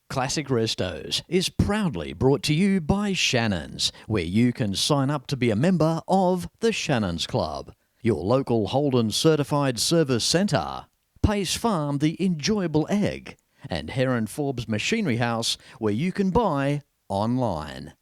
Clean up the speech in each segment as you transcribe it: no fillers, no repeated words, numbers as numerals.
Classic Restos is proudly brought to you by Shannons, where you can sign up to be a member of the Shannons Club, your local Holden certified service centre, Pace Farm the enjoyable egg, and Heron Forbes Machinery House, where you can buy online.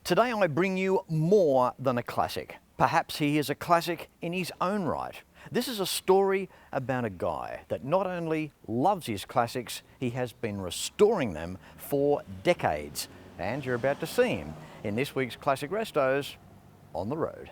Today I bring you more than a classic. Perhaps he is a classic in his own right. This is a story about a guy that not only loves his classics, he has been restoring them for decades. And you're about to see him in this week's Classic Restos on the road.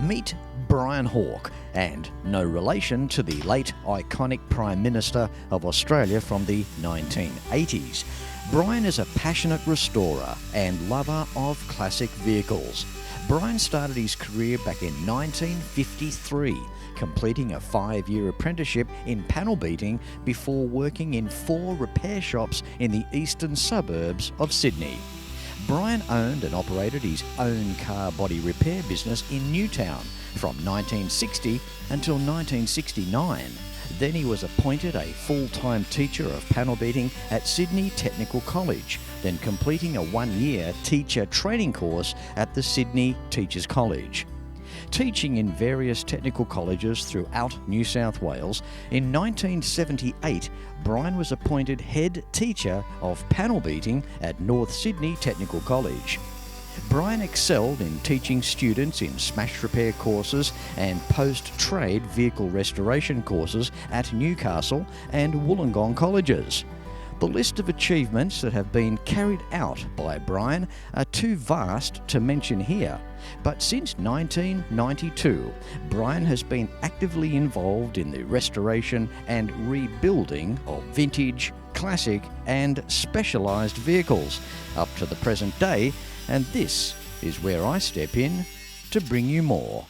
Meet Brian Hawke, and no relation to the late iconic Prime Minister of Australia from the 1980s. Brian is a passionate restorer and lover of classic vehicles. Brian started his career back in 1953, completing a 5-year apprenticeship in panel beating before working in 4 repair shops in the eastern suburbs of Sydney. Brian owned and operated his own car body repair business in Newtown from 1960 until 1969. Then he was appointed a full-time teacher of panel beating at Sydney Technical College, then completing a 1-year teacher training course at the Sydney Teachers College. Teaching in various technical colleges throughout New South Wales, in 1978, Brian was appointed head teacher of panel beating at North Sydney Technical College. Brian excelled in teaching students in smash repair courses and post-trade vehicle restoration courses at Newcastle and Wollongong colleges. The list of achievements that have been carried out by Brian are too vast to mention here, but since 1992, Brian has been actively involved in the restoration and rebuilding of vintage, classic and specialised vehicles up to the present day, and this is where I step in to bring you more.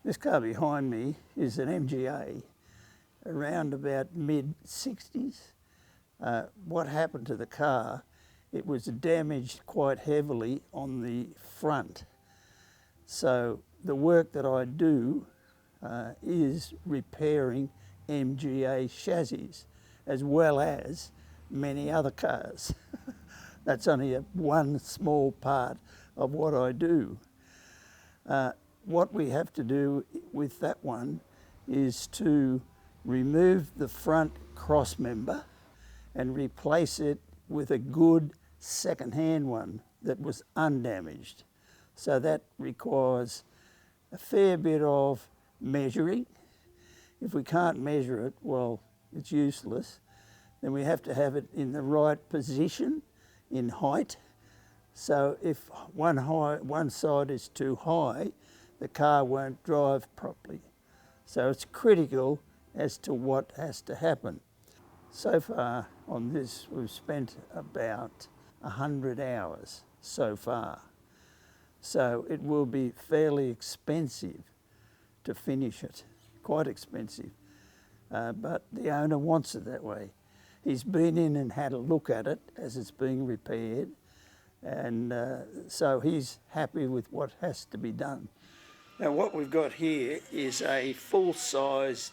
This car behind me is an MGA around about mid-60s. What happened to the car, it was damaged quite heavily on the front. So the work that I do is repairing MGA chassis as well as many other cars. That's only one small part of what I do. What we have to do with that one is to remove the front cross member and replace it with a good second-hand one that was undamaged. So that requires a fair bit of measuring. If we can't measure it, well, it's useless. Then we have to have it in the right position, in height. So if one side is too high, the car won't drive properly. So it's critical as to what has to happen. So far on this, we've spent about 100 hours so far. So it will be fairly expensive to finish it, quite expensive. But the owner wants it that way. He's been in and had a look at it as it's being repaired, and so he's happy with what has to be done. Now what we've got here is a full-size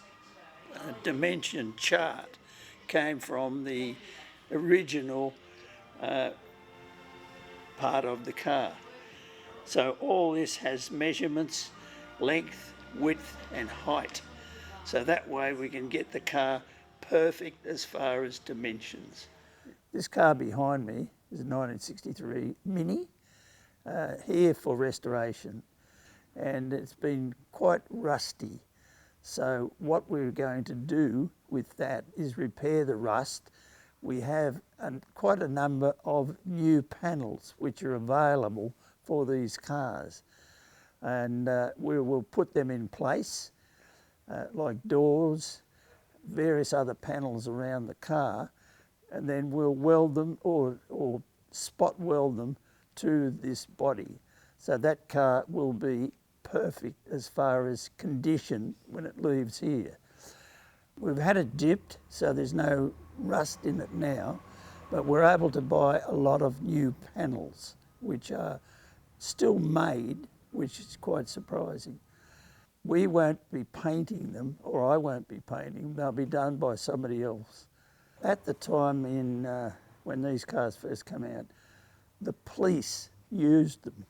dimension chart. Came from the original part of the car. So all this has measurements, length, width and height. So that way we can get the car perfect as far as dimensions. This car behind me is a 1963 Mini, here for restoration, and it's been quite rusty. So what we're going to do with that is repair the rust. We have quite a number of new panels which are available for these cars, and we will put them in place, like doors, various other panels around the car, and then we'll weld them or spot weld them to this body. So that car will be perfect as far as condition when it leaves here. We've had it dipped, so there's no rust in it now, but we're able to buy a lot of new panels, which are still made, which is quite surprising. We won't be painting them, or I won't be painting them, they'll be done by somebody else. At the time when these cars first come out, the police used them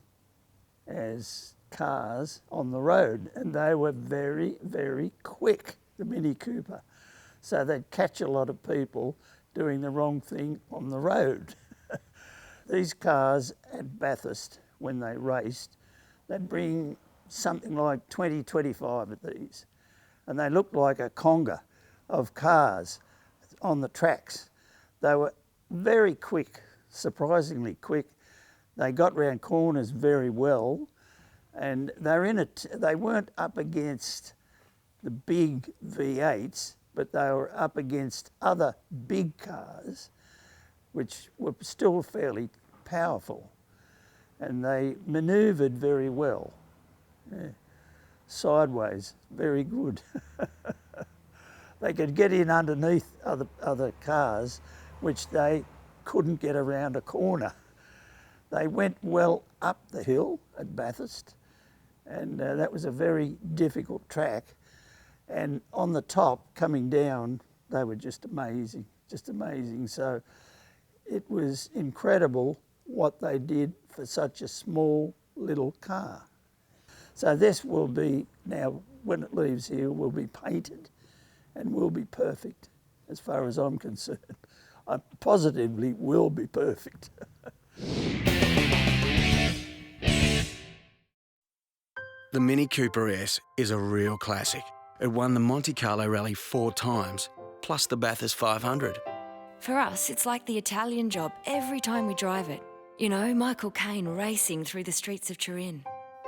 as cars on the road, and they were very, very quick, the Mini Cooper. So they'd catch a lot of people doing the wrong thing on the road. These cars at Bathurst, when they raced, they'd bring something like 20, 25 of these, and they looked like a conga of cars on the tracks. They were very quick, surprisingly quick. They got round corners very well, and they weren't up against the big V8s, but they were up against other big cars, which were still fairly powerful, and they manoeuvred very well. Yeah. Sideways, very good. They could get in underneath other cars, which they couldn't get around a corner. They went well up the hill at Bathurst, and that was a very difficult track. And on the top, coming down, they were just amazing, just amazing. So it was incredible what they did for such a small little car. So this will be, now when it leaves here, will be painted and will be perfect as far as I'm concerned. I positively will be perfect. The Mini Cooper S is a real classic. It won the Monte Carlo Rally 4 times, plus the Bathurst 500. For us, it's like the Italian Job every time we drive it. You know, Michael Caine racing through the streets of Turin.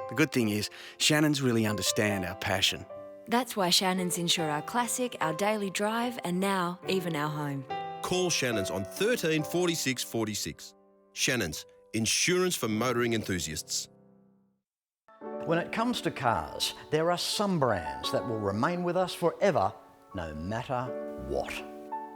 The good thing is, Shannons really understand our passion. That's why Shannons insure our classic, our daily drive, and now even our home. Call Shannons on 13 46 46. Shannons, insurance for motoring enthusiasts. When it comes to cars, there are some brands that will remain with us forever, no matter what.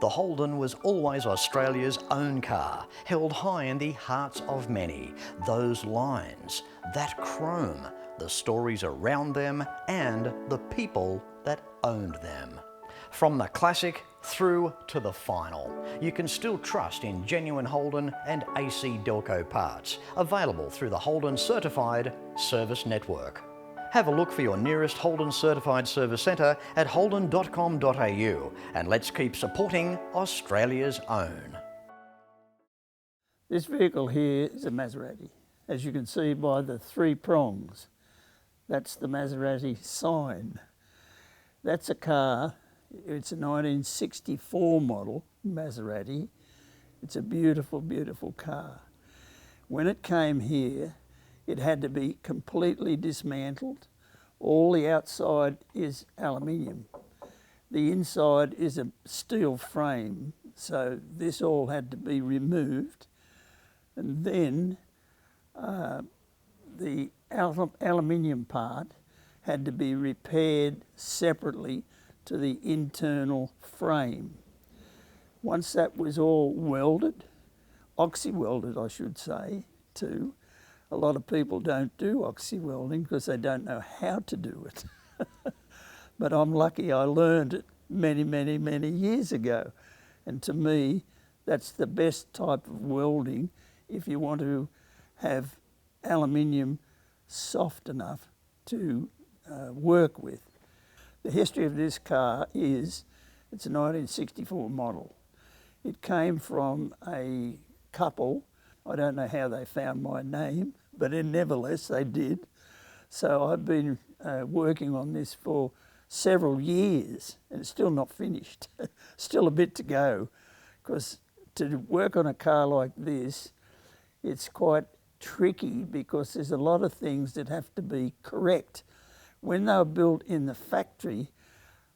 The Holden was always Australia's own car, held high in the hearts of many. Those lines, that chrome, the stories around them, and the people that owned them. From the classic through to the final, you can still trust in genuine Holden and AC Delco parts, available through the Holden Certified Service Network. Have a look for your nearest Holden Certified Service Centre at holden.com.au, and let's keep supporting Australia's own. This vehicle here is a Maserati. As you can see by the 3 prongs, that's the Maserati sign. That's a car, it's a 1964 model Maserati. It's a beautiful, beautiful car. When it came here, it had to be completely dismantled. All the outside is aluminium. The inside is a steel frame, so this all had to be removed. And then the aluminium part had to be repaired separately to the internal frame. Once that was all welded, oxy-welded I should say, too. A lot of people don't do oxy-welding because they don't know how to do it. But I'm lucky I learned it many, many, many years ago. And to me, that's the best type of welding if you want to have aluminium soft enough to work with. The history of this car is, it's a 1964 model. It came from a couple, I don't know how they found my name, but nevertheless they did. So I've been working on this for several years and it's still not finished. Still a bit to go, because to work on a car like this, it's quite tricky because there's a lot of things that have to be correct. When they were built in the factory,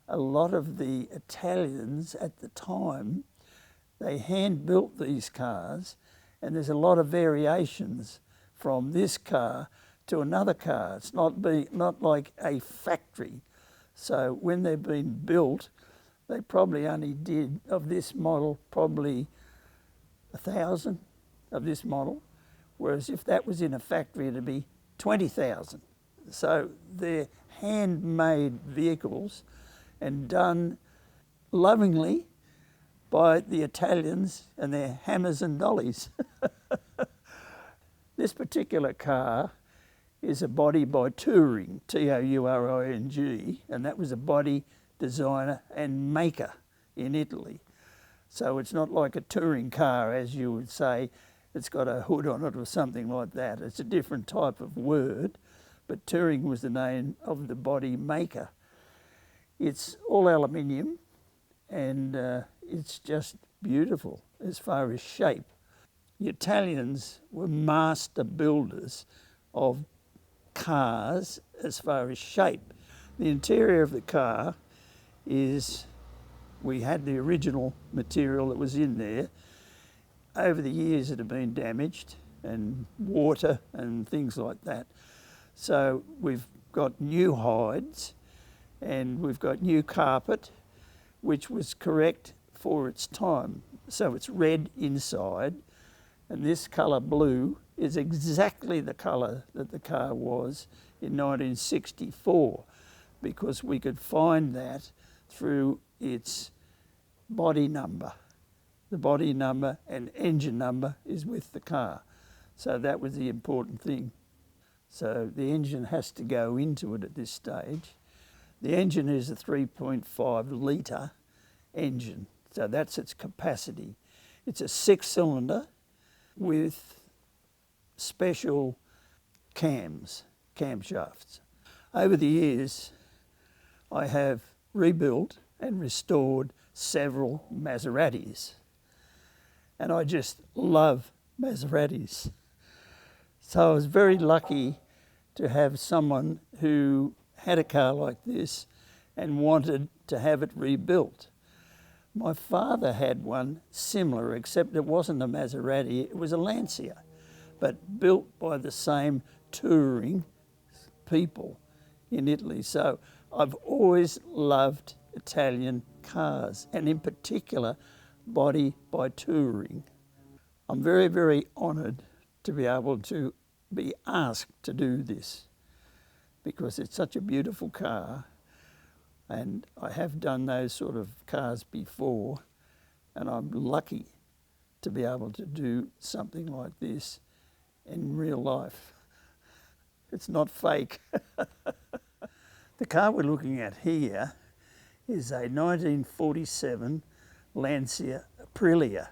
a lot of the Italians at the time, they hand built these cars, and there's a lot of variations from this car to another car. It's not like a factory. So when they've been built, they probably only did of this model probably 1,000 of this model, whereas if that was in a factory it'd be 20,000. So they're handmade vehicles and done lovingly by the Italians and their hammers and dollies. This particular car is a body by Touring, Touring, and that was a body designer and maker in Italy. So it's not like a touring car, as you would say, it's got a hood on it or something like that. It's a different type of word, but Touring was the name of the body maker. It's all aluminium, and it's just beautiful as far as shape. The Italians were master builders of cars as far as shape. The interior of the car is, we had the original material that was in there. Over the years it had been damaged and water and things like that. So we've got new hides and we've got new carpet, which was correct for its time. So it's red inside, and this colour blue is exactly the colour that the car was in 1964, because we could find that through its body number. The body number and engine number is with the car. So that was the important thing. So the engine has to go into it at this stage. The engine is a 3.5 litre engine, so that's its capacity. It's a 6-cylinder with special camshafts. Over the years, I have rebuilt and restored several Maseratis, and I just love Maseratis. So I was very lucky to have someone who had a car like this and wanted to have it rebuilt. My father had one similar, except it wasn't a Maserati, it was a Lancia, but built by the same touring people in Italy. So I've always loved Italian cars, and in particular, body by Touring. I'm very, very honoured to be able to be asked to do this, because it's such a beautiful car, and I have done those sort of cars before, and I'm lucky to be able to do something like this in real life. It's not fake. The car we're looking at here is a 1947 Lancia Aprilia.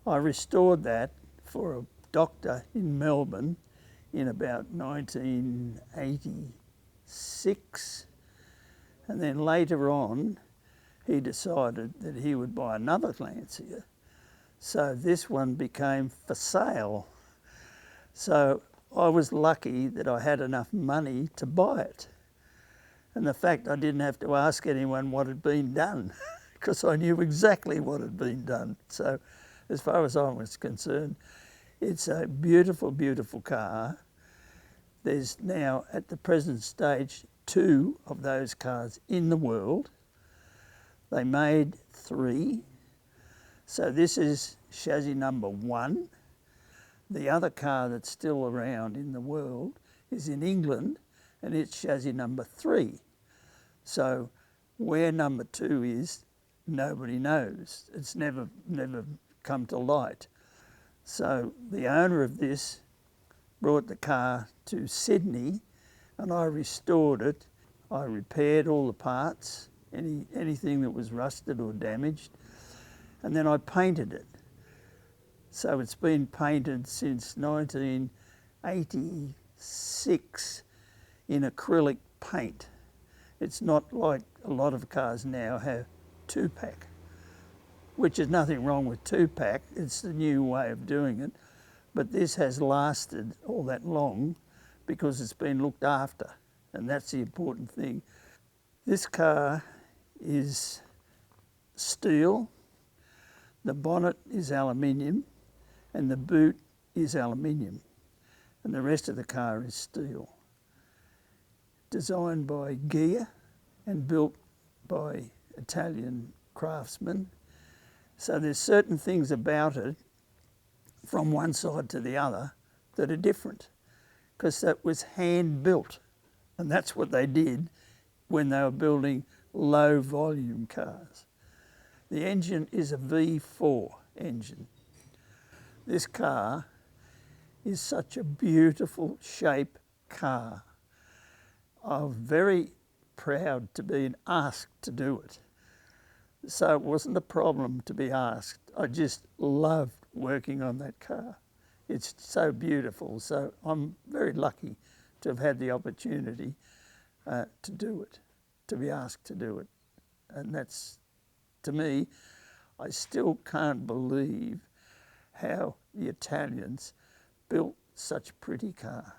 I restored that for a doctor in Melbourne in about 1986, and then later on he decided that he would buy another Lancia, so this one became for sale. So I was lucky that I had enough money to buy it, and the fact I didn't have to ask anyone what had been done because I knew exactly what had been done. So as far as I was concerned, it's a beautiful, beautiful car. There's now, at the present stage, 2 of those cars in the world. They made 3. So this is chassis number 1. The other car that's still around in the world is in England, and it's chassis number 3. So where number 2 is, nobody knows. It's never come to light. So the owner of this brought the car to Sydney, and I restored it. I repaired all the parts, anything that was rusted or damaged, and then I painted it. So it's been painted since 1986 in acrylic paint. It's not like a lot of cars now have 2-pack, which is nothing wrong with 2-pack. It's the new way of doing it. But this has lasted all that long because it's been looked after, and that's the important thing. This car is steel, the bonnet is aluminium, and the boot is aluminium. and the rest of the car is steel. Designed by Ghia and built by Italian craftsmen. So there's certain things about it from one side to the other that are different, because that was hand built, and that's what they did when they were building low volume cars. The engine is a V4 engine. This car is such a beautiful shape car. I'm very proud to be asked to do it. So it wasn't a problem to be asked. I just loved working on that car. It's so beautiful. So I'm very lucky to have had the opportunity to do it, to be asked to do it. And that's, to me, I still can't believe how the Italians built such a pretty car.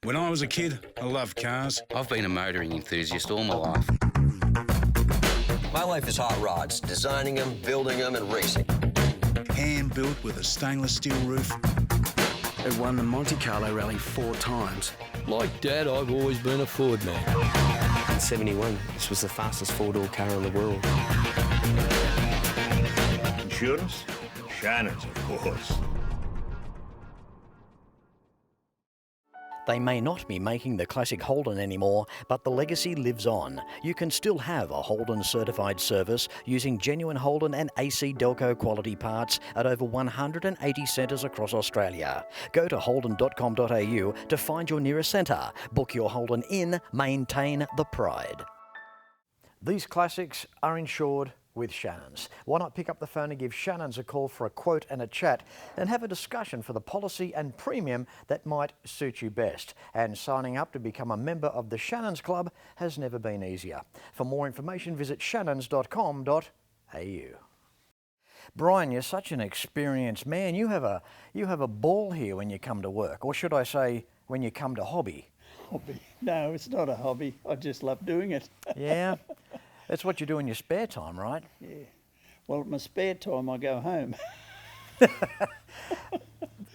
When I was a kid, I loved cars. I've been a motoring enthusiast all my life. My life is hot rods, designing them, building them, and racing. Hand built with a stainless steel roof. It won the Monte Carlo Rally 4 times. Like Dad, I've always been a Ford man. In '71, this was the fastest four-door car in the world. Insurance? Shannons, of course. They may not be making the classic Holden anymore, but the legacy lives on. You can still have a Holden certified service using genuine Holden and AC Delco quality parts at over 180 centres across Australia. Go to holden.com.au to find your nearest centre. Book your Holden in, maintain the pride. These classics are insured with Shannons. Why not pick up the phone and give Shannons a call for a quote and a chat and have a discussion for the policy and premium that might suit you best. And signing up to become a member of the Shannons Club has never been easier. For more information, visit shannons.com.au. Brian, you're such an experienced man. You have a ball here when you come to work, or should I say when you come to hobby. Hobby? No, it's not a hobby. I just love doing it. Yeah. That's what you do in your spare time, right? Yeah. Well, at my spare time, I go home.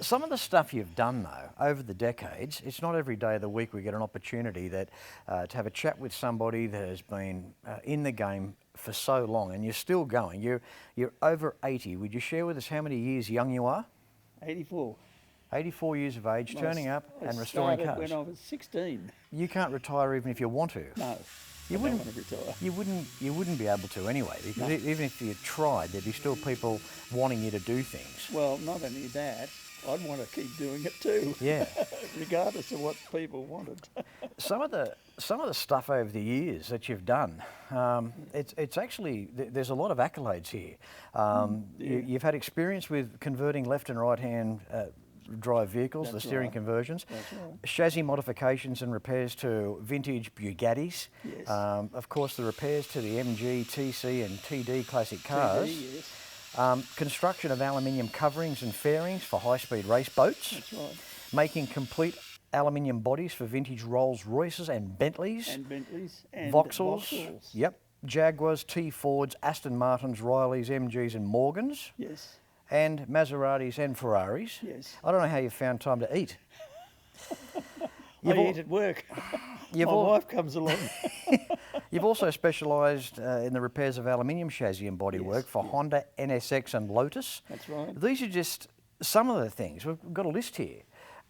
Some of the stuff you've done, though, over the decades, it's not every day of the week we get an opportunity that to have a chat with somebody that has been in the game for so long, and you're still going. You're over 80. Would you share with us how many years young you are? 84. 84 years of age, turning up and restoring cars. When I was 16. You can't retire even if you want to. No. You wouldn't want to retire. You wouldn't be able to anyway, because even if you tried, there'd be still people wanting you to do things. Well, not only that, I'd want to keep doing it too. Yeah. Regardless of what people wanted. Some of the stuff over the years that you've done, it's actually, there's a lot of accolades here. You've had experience with converting left and right hand drive vehicles, the steering conversions, chassis modifications and repairs to vintage Bugattis, yes. Of course the repairs to the MG, TC and TD classic cars, TD, yes. Construction of aluminium coverings and fairings for high-speed race boats, that's right. Making complete aluminium bodies for vintage Rolls Royces and Bentleys, and Vauxhalls, yep, Jaguars, T Fords, Aston Martins, Rileys, MGs and Morgans. Yes. And Maseratis and Ferraris. Yes. I don't know how you found time to eat. I eat at work. My wife comes along. You've also specialised in the repairs of aluminium chassis and bodywork for Honda, NSX and Lotus. That's right. These are just some of the things. We've got a list here.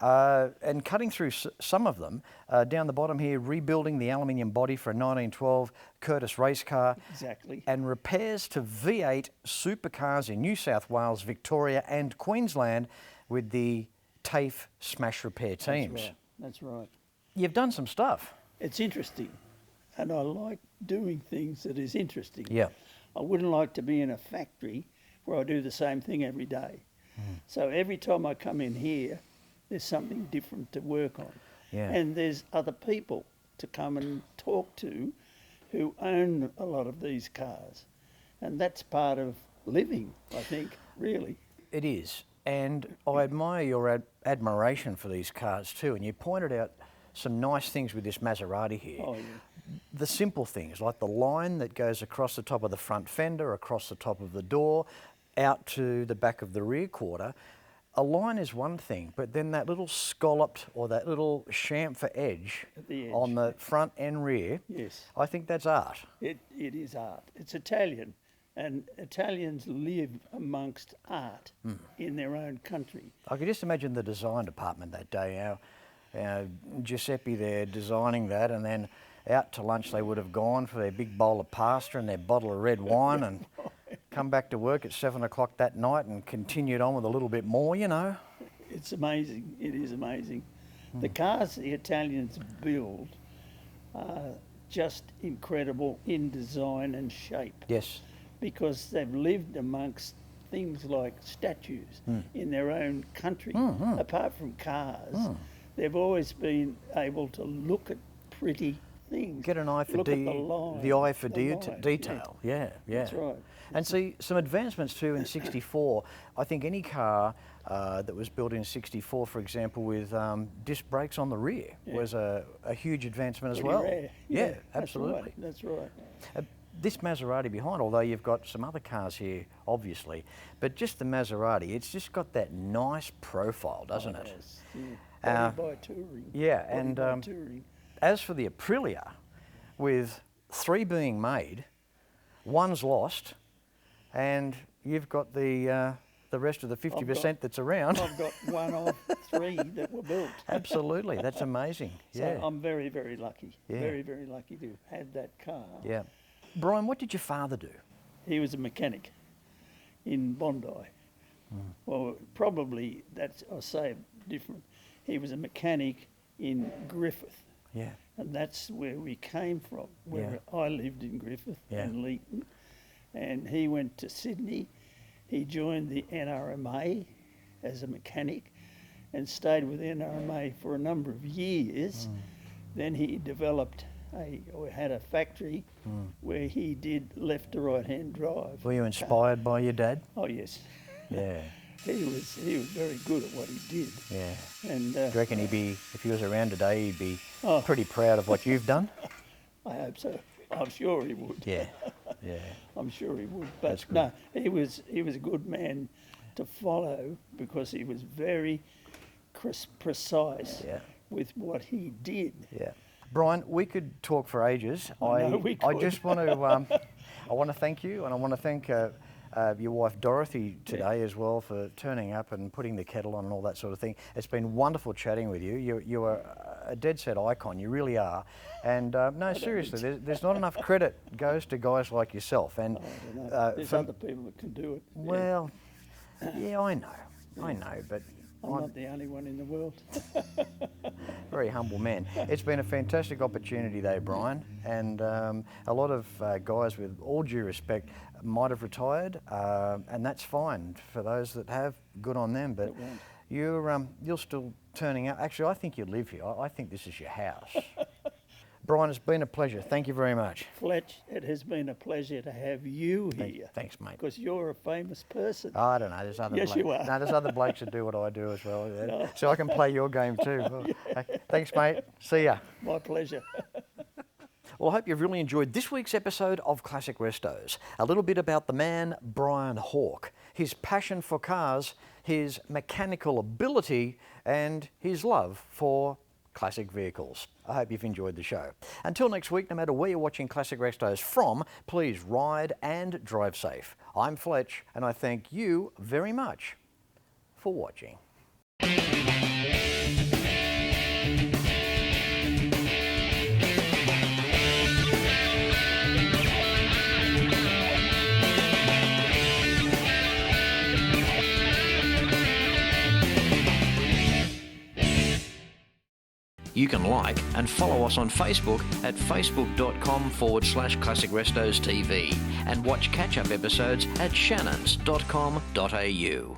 And cutting through some of them, down the bottom here, rebuilding the aluminium body for a 1912 Curtis race car. Exactly. And repairs to V8 supercars in New South Wales, Victoria and Queensland with the TAFE Smash Repair teams. That's right. You've done some stuff. It's interesting, and I like doing things that is interesting. Yeah. I wouldn't like to be in a factory where I do the same thing every day. So every time I come in here, there's something different to work on. Yeah. And there's other people to come and talk to who own a lot of these cars. And that's part of living, I think, really. It is. And I admire your admiration for these cars too. And you pointed out some nice things with this Maserati here. Oh, yeah. The simple things, like the line that goes across the top of the front fender, across the top of the door. out to the back of the rear quarter, a line is one thing, but then that little scalloped or that little chamfer edge, on the front and rear, yes, I think that's art. It is art. It's Italian, and Italians live amongst art in their own country. I could just imagine the design department that day, Giuseppe there designing that, and then out to lunch they would have gone for their big bowl of pasta and their bottle of red wine and come back to work at 7 o'clock that night and continued on with a little bit more, you know. It's amazing. It is amazing. The cars the Italians build are just incredible in design and shape. Yes. Because they've lived amongst things like statues in their own country. Apart from cars, they've always been able to look at pretty things. Get an eye for the eye for detail. Yeah. That's right. And see, some advancements too in 64. I think any car that was built in 64, for example, with disc brakes on the rear was a huge advancement as well. Rare. Yeah, absolutely. That's right. This Maserati behind, although you've got some other cars here, obviously, but just the Maserati, it's just got that nice profile, doesn't it? Yes. Yeah. Body by Touring. Yeah, Body and by Touring. As for the Aprilia, with 3 being made, 1's lost, and you've got the rest of the 50% that's around. I've got 1 of 3 that were built. Absolutely, that's amazing. So I'm very, very lucky. Yeah. Very, very lucky to have had that car. Yeah. Brian, what did your father do? He was a mechanic in Bondi. Well, probably I'll say it different. He was a mechanic in Griffith. Yeah. And that's where we came from, where I lived in Griffith and Leeton. And he went to Sydney. He joined the NRMA as a mechanic and stayed with NRMA for a number of years. Then he developed had a factory where he did left to right hand drive. Were you inspired by your dad? Oh yes. Yeah. He was very good at what he did. Yeah. And do you reckon if he was around today, he'd be pretty proud of what you've done? I hope so. I'm sure he would. Yeah. Yeah. I'm sure he would. But no, he was a good man to follow because he was very precise with what he did. Yeah. Brian, we could talk for ages. I just want to I want to thank you, and I want to thank your wife Dorothy today as well for turning up and putting the kettle on and all that sort of thing. It's been wonderful chatting with you. You are a dead set icon. You really are. And no, seriously, there's not enough credit goes to guys like yourself. And there's other people that can do it. Well, yeah, I know, but I'm not the only one in the world. Very humble man. It's been a fantastic opportunity though, Brian, and a lot of guys, with all due respect, might have retired, and that's fine. For those that have, good on them, but you're still turning out. Actually, I think you live here. I think this is your house. Brian, it's been a pleasure. Thank you very much. Fletch, it has been a pleasure to have you here. Thanks, mate. Because you're a famous person. Oh, I don't know. There's other yes, you are. No, there's other blokes that do what I do as well. No. So I can play your game too. Thanks, mate. See ya. My pleasure. Well, I hope you've really enjoyed this week's episode of Classic Restos. A little bit about the man, Brian Hawke, his passion for cars, his mechanical ability, and his love for classic vehicles. I hope you've enjoyed the show. Until next week, no matter where you're watching Classic Restos from, please ride and drive safe. I'm Fletch, and I thank you very much for watching. You can like and follow us on Facebook at facebook.com/ClassicRestosTV and watch catch-up episodes at shannons.com.au.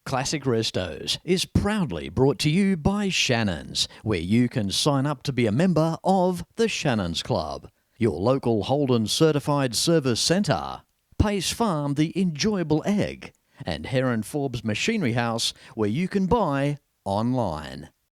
Classic Restos is proudly brought to you by Shannons, where you can sign up to be a member of the Shannons Club, your local Holden certified service centre, Pace Farm the enjoyable egg, and Heron Forbes Machinery House, where you can buy online.